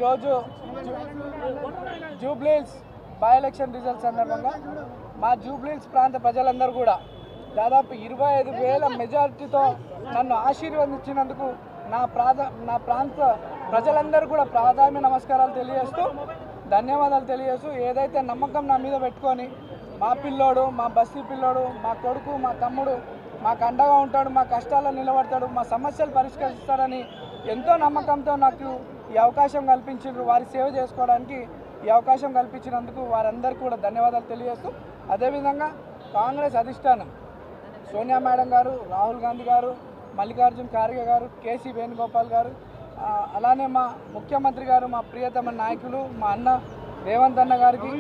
ఈరోజు Jubilee Hills by election result సందర్భంగా మా జూబ్లీహిల్స్ ప్రాంత ప్రజలందరూ కూడా దాదాపు 25,000 మెజారిటీతో నన్ను ఆశీర్వదించినందుకు నా ప్రాంత ప్రజలందరూ కూడా ప్రాధాన్య నమస్కారాలు తెలియజేస్తూ ధన్యవాదాలు తెలియజేస్తూ ఏదైతే నమ్మకం నా మీద పెట్టుకొని మా పిల్లోడు, మా బస్తీ పిల్లోడు, మా కొడుకు, మా తమ్ముడు మాకు అండగా ఉంటాడు, మా కష్టాల్లో నిలబడతాడు, మా సమస్యలు పరిష్కరిస్తాడని ఎంతో నమ్మకంతో నాకు ఈ అవకాశం కల్పించారు. వారి సేవ చేసుకోవడానికి ఈ అవకాశం కల్పించినందుకు వారందరికీ కూడా ధన్యవాదాలు తెలియజేస్తూ అదేవిధంగా కాంగ్రెస్ అధిష్టానం సోనియా మేడం గారు, రాహుల్ గాంధీ గారు, మల్లికార్జున్ ఖార్గే గారు, కేసీ వేణుగోపాల్ గారు, అలానే మా ముఖ్యమంత్రి గారు, మా ప్రియతమ నాయకులు మా అన్న రేవంత్ అన్న గారికి,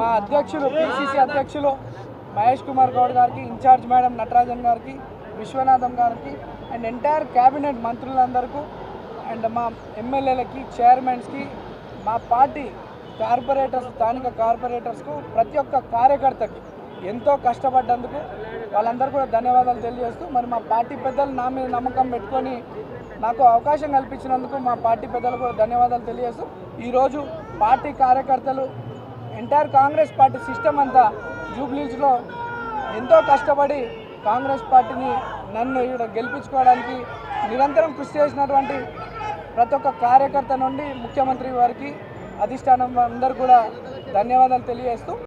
మా అధ్యక్షులు పిసిసి అధ్యక్షులు మహేష్ కుమార్ గౌడ్ గారికి, ఇన్ఛార్జ్ మేడం నటరాజన్ గారికి, విశ్వనాథం గారికి అండ్ ఎంటైర్ క్యాబినెట్ మంత్రులందరికీ అండ్ మా ఎమ్మెల్యేలకి, చైర్మన్స్కి, మా పార్టీ కార్పొరేటర్స్, స్థానిక కార్పొరేటర్స్కు, ప్రతి ఒక్క కార్యకర్తకి ఎంతో కష్టపడ్డందుకు వాళ్ళందరూ కూడా ధన్యవాదాలు తెలియజేస్తూ మరి మా పార్టీ పెద్దలు నా మీద నమ్మకం పెట్టుకొని నాకు అవకాశం కల్పించినందుకు మా పార్టీ పెద్దలు కూడా ధన్యవాదాలు తెలియజేస్తూ ఈరోజు పార్టీ కార్యకర్తలు ఎంటైర్ కాంగ్రెస్ పార్టీ సిస్టమ్ అంతా జూబ్లీహిల్స్లో ఎంతో కష్టపడి కాంగ్రెస్ పార్టీని నన్ను ఇక్కడ గెలిపించుకోవడానికి నిరంతరం కృషి చేసినటువంటి ప్రతి ఒక్క కార్యకర్త నుండి ముఖ్యమంత్రి వారికి, అధిష్టానం అందరూ కూడా ధన్యవాదాలు తెలియజేస్తూ